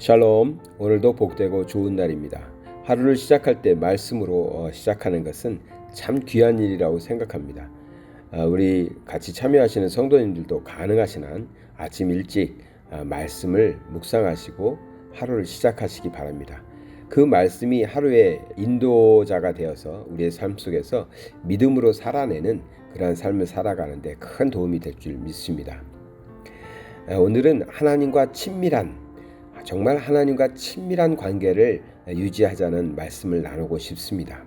샬롬. 오늘도 복되고 좋은 날입니다. 하루를 시작할 때 말씀으로 시작하는 것은 참 귀한 일이라고 생각합니다. 우리 같이 참여하시는 성도님들도 가능하신 한 아침 일찍 말씀을 묵상하시고 하루를 시작하시기 바랍니다. 그 말씀이 하루의 인도자가 되어서 우리의 삶 속에서 믿음으로 살아내는 그러한 삶을 살아가는데 큰 도움이 될 줄 믿습니다. 오늘은 정말 하나님과 친밀한 관계를 유지하자는 말씀을 나누고 싶습니다.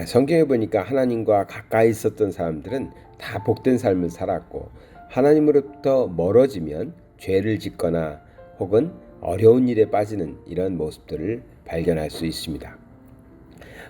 성경에 보니까 하나님과 가까이 있었던 사람들은 다 복된 삶을 살았고, 하나님으로부터 멀어지면 죄를 짓거나 혹은 어려운 일에 빠지는 이런 모습들을 발견할 수 있습니다.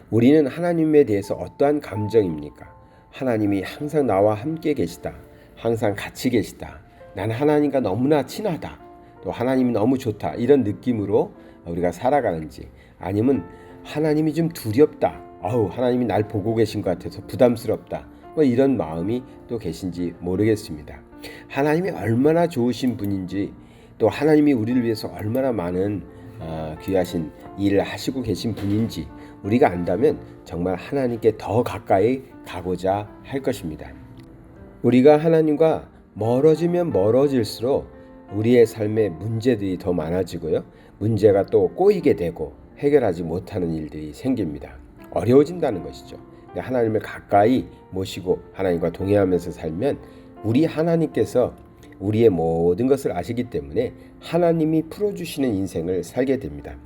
우리는 하나님에 대해서 어떠한 감정입니까? 하나님이 항상 나와 함께 계시다, 항상 같이 계시다, 난 하나님과 너무나 친하다, 또 하나님이 너무 좋다, 이런 느낌으로 우리가 살아가는지, 아니면 하나님이 좀 두렵다, 하나님이 날 보고 계신 것 같아서 부담스럽다, 이런 마음이 또 계신지 모르겠습니다. 하나님이 얼마나 좋으신 분인지, 또 하나님이 우리를 위해서 얼마나 많은 귀하신 일을 하시고 계신 분인지 우리가 안다면 정말 하나님께 더 가까이 가고자 할 것입니다. 우리가 하나님과 멀어지면 멀어질수록 우리의 삶에 문제들이 더 많아지고요, 문제가 또 꼬이게 되고 해결하지 못하는 일들이 생깁니다. 어려워진다는 것이죠. 하나님을 가까이 모시고 하나님과 동행하면서 살면 우리 하나님께서 우리의 모든 것을 아시기 때문에 하나님이 풀어주시는 인생을 살게 됩니다.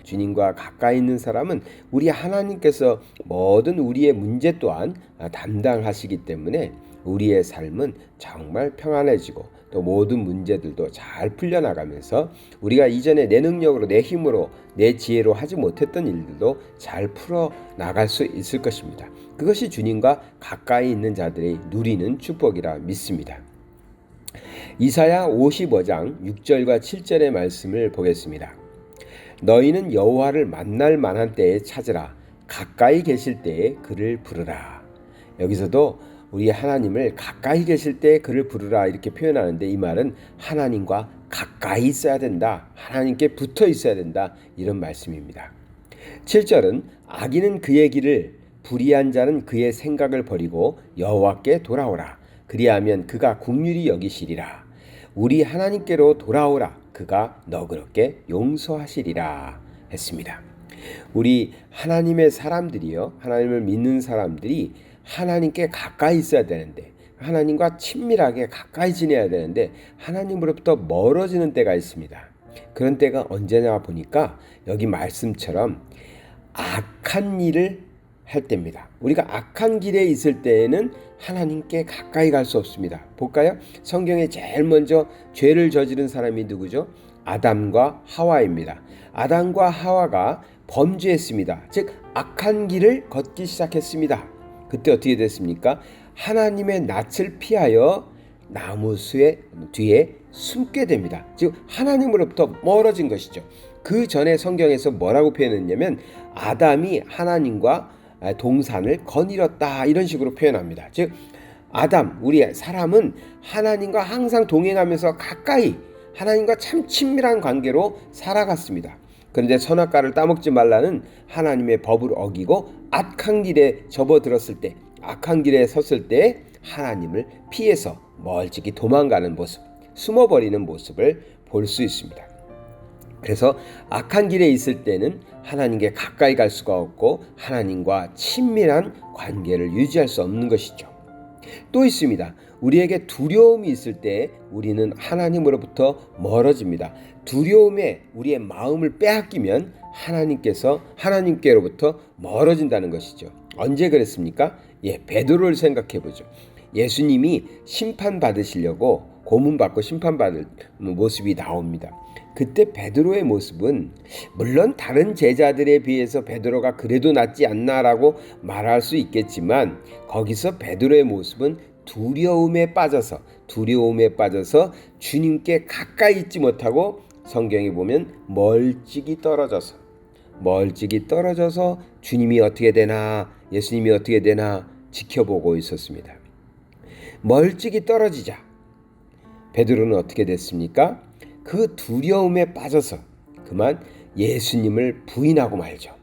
주님과 가까이 있는 사람은 우리 하나님께서 모든 우리의 문제 또한 담당하시기 때문에 우리의 삶은 정말 평안해지고 또 모든 문제들도 잘 풀려나가면서 우리가 이전에 내 능력으로, 내 힘으로, 내 지혜로 하지 못했던 일들도 잘 풀어나갈 수 있을 것입니다. 그것이 주님과 가까이 있는 자들이 누리는 축복이라 믿습니다. 이사야 55장 6절과 7절의 말씀을 보겠습니다. 너희는 여호와를 만날 만한 때에 찾으라. 가까이 계실 때에 그를 부르라. 여기서도 우리 하나님을 가까이 계실 때 그를 부르라 이렇게 표현하는데, 이 말은 하나님과 가까이 있어야 된다, 하나님께 붙어 있어야 된다, 이런 말씀입니다. 7절은 악인은 그의 길을, 불의한 자는 그의 생각을 버리고 여호와께 돌아오라. 그리하면 그가 긍휼히 여기시리라. 우리 하나님께로 돌아오라. 그가 너그럽게 용서하시리라 했습니다. 우리 하나님의 사람들이요, 하나님을 믿는 사람들이 하나님께 가까이 있어야 되는데, 하나님과 친밀하게 가까이 지내야 되는데 하나님으로부터 멀어지는 때가 있습니다. 그런 때가 언제냐 보니까 여기 말씀처럼 악한 일을 할 때입니다. 우리가 악한 길에 있을 때에는 하나님께 가까이 갈 수 없습니다. 볼까요? 성경에 제일 먼저 죄를 저지른 사람이 누구죠? 아담과 하와입니다. 아담과 하와가 범죄했습니다. 즉 악한 길을 걷기 시작했습니다. 그때 어떻게 됐습니까? 하나님의 낯을 피하여 나무수의 뒤에 숨게 됩니다. 즉 하나님으로부터 멀어진 것이죠. 그 전에 성경에서 뭐라고 표현했냐면 아담이 하나님과 동산을 거닐었다, 이런 식으로 표현합니다. 즉 우리 사람은 하나님과 항상 동행하면서 가까이 하나님과 참 친밀한 관계로 살아갔습니다. 그런데 선악과를 따먹지 말라는 하나님의 법을 어기고 악한 길에 접어들었을 때, 악한 길에 섰을 때 하나님을 피해서 멀찍이 도망가는 모습, 숨어버리는 모습을 볼 수 있습니다. 그래서 악한 길에 있을 때는 하나님께 가까이 갈 수가 없고 하나님과 친밀한 관계를 유지할 수 없는 것이죠. 또 있습니다. 우리에게 두려움이 있을 때 우리는 하나님으로부터 멀어집니다. 두려움에 우리의 마음을 빼앗기면 하나님께로부터 멀어진다는 것이죠. 언제 그랬습니까? 베드로를 생각해 보죠. 예수님이 심판받으시려고 고문받고 심판받을 모습이 나옵니다. 그때 베드로의 모습은, 물론 다른 제자들에 비해서 베드로가 그래도 낫지 않나라고 말할 수 있겠지만, 거기서 베드로의 모습은 두려움에 빠져서 주님께 가까이 있지 못하고, 성경에 보면 멀찍이 떨어져서 주님이 어떻게 되나, 예수님이 어떻게 되나 지켜보고 있었습니다. 멀찍이 떨어지자 베드로는 어떻게 됐습니까? 그 두려움에 빠져서 그만 예수님을 부인하고 말죠.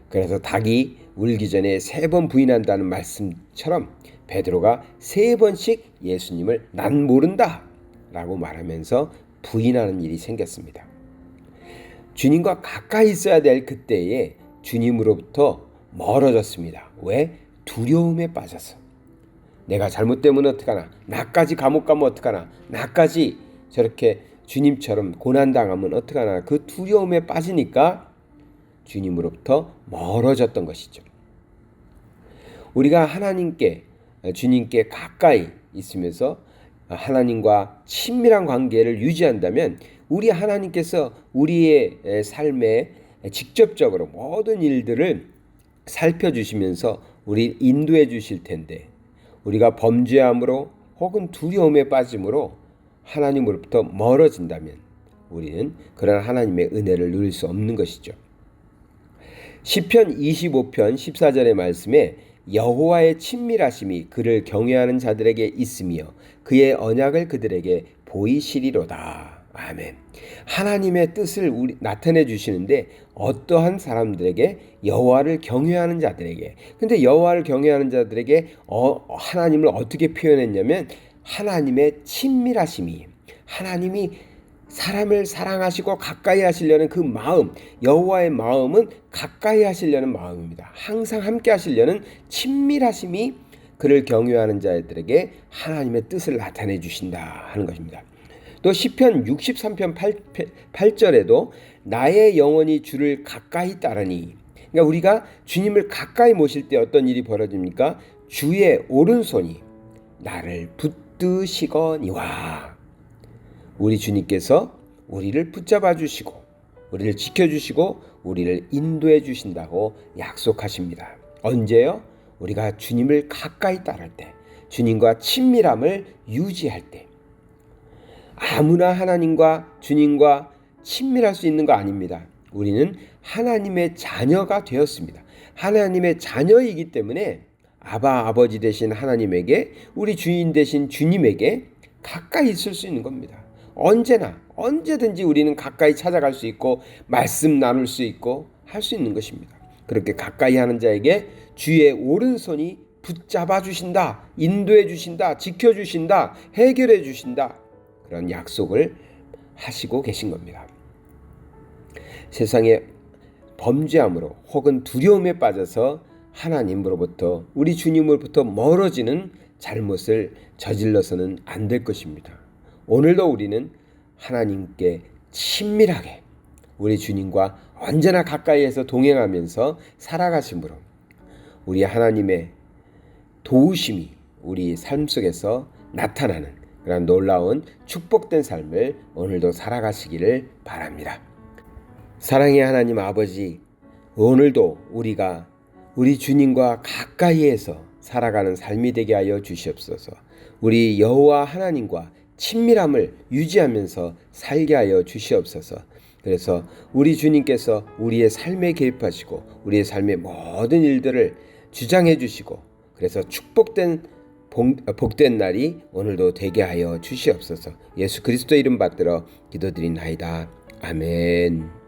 그래서 닭이 울기 전에 3번 부인한다는 말씀처럼 베드로가 3번씩 예수님을 난 모른다 라고 말하면서 부인하는 일이 생겼습니다. 주님과 가까이 있어야 될 그때에 주님으로부터 멀어졌습니다. 왜? 두려움에 빠져서. 내가 잘못되면 어떡하나, 나까지 감옥 가면 어떡하나, 나까지 저렇게 주님처럼 고난당하면 어떡하나, 그 두려움에 빠지니까 주님으로부터 멀어졌던 것이죠. 우리가 주님께 가까이 있으면서 하나님과 친밀한 관계를 유지한다면 우리 하나님께서 우리의 삶에 직접적으로 모든 일들을 살펴주시면서 우리를 인도해 주실 텐데, 우리가 범죄함으로 혹은 두려움에 빠짐으로 하나님으로부터 멀어진다면 우리는 그런 하나님의 은혜를 누릴 수 없는 것이죠. 시편 25편 14절의 말씀에 여호와의 친밀하심이 그를 경외하는 자들에게 있으며 그의 언약을 그들에게 보이시리로다. 아멘. 하나님의 뜻을 나타내 주시는데 어떠한 사람들에게? 여호와를 경외하는 자들에게. 근데 여호와를 경외하는 자들에게 하나님을 어떻게 표현했냐면 하나님의 친밀하심이, 하나님이 사람을 사랑하시고 가까이 하시려는 그 마음, 여호와의 마음은 가까이 하시려는 마음입니다. 항상 함께 하시려는 친밀하심이 그를 경외하는 자들에게 하나님의 뜻을 나타내 주신다 하는 것입니다. 또 시편 63편 8절에도 나의 영혼이 주를 가까이 따르니, 그러니까 우리가 주님을 가까이 모실 때 어떤 일이 벌어집니까? 주의 오른손이 나를 붙드시거니와. 우리 주님께서 우리를 붙잡아 주시고 우리를 지켜주시고 우리를 인도해 주신다고 약속하십니다. 언제요? 우리가 주님을 가까이 따를 때, 주님과 친밀함을 유지할 때. 아무나 주님과 친밀할 수 있는 거 아닙니다. 우리는 하나님의 자녀가 되었습니다. 하나님의 자녀이기 때문에 아버지 되신 하나님에게, 우리 주인 되신 주님에게 가까이 있을 수 있는 겁니다. 언제든지 우리는 가까이 찾아갈 수 있고 말씀 나눌 수 있고 할 수 있는 것입니다. 그렇게 가까이 하는 자에게 주의 오른손이 붙잡아 주신다, 인도해 주신다, 지켜 주신다, 해결해 주신다, 그런 약속을 하시고 계신 겁니다. 세상에 범죄함으로 혹은 두려움에 빠져서 하나님으로부터, 우리 주님으로부터 멀어지는 잘못을 저질러서는 안 될 것입니다. 오늘도 우리는 하나님께 친밀하게 우리 주님과 언제나 가까이에서 동행하면서 살아가심으로 우리 하나님의 도우심이 우리 삶 속에서 나타나는 그런 놀라운 축복된 삶을 오늘도 살아가시기를 바랍니다. 사랑의 하나님 아버지, 오늘도 우리가 우리 주님과 가까이에서 살아가는 삶이 되게 하여 주시옵소서. 우리 여호와 하나님과 친밀함을 유지하면서 살게 하여 주시옵소서. 그래서 우리 주님께서 우리의 삶에 개입하시고 우리의 삶의 모든 일들을 주장해 주시고, 그래서 축복된 복된 날이 오늘도 되게 하여 주시옵소서. 예수 그리스도 이름 받들어 기도드리나이다. 아멘.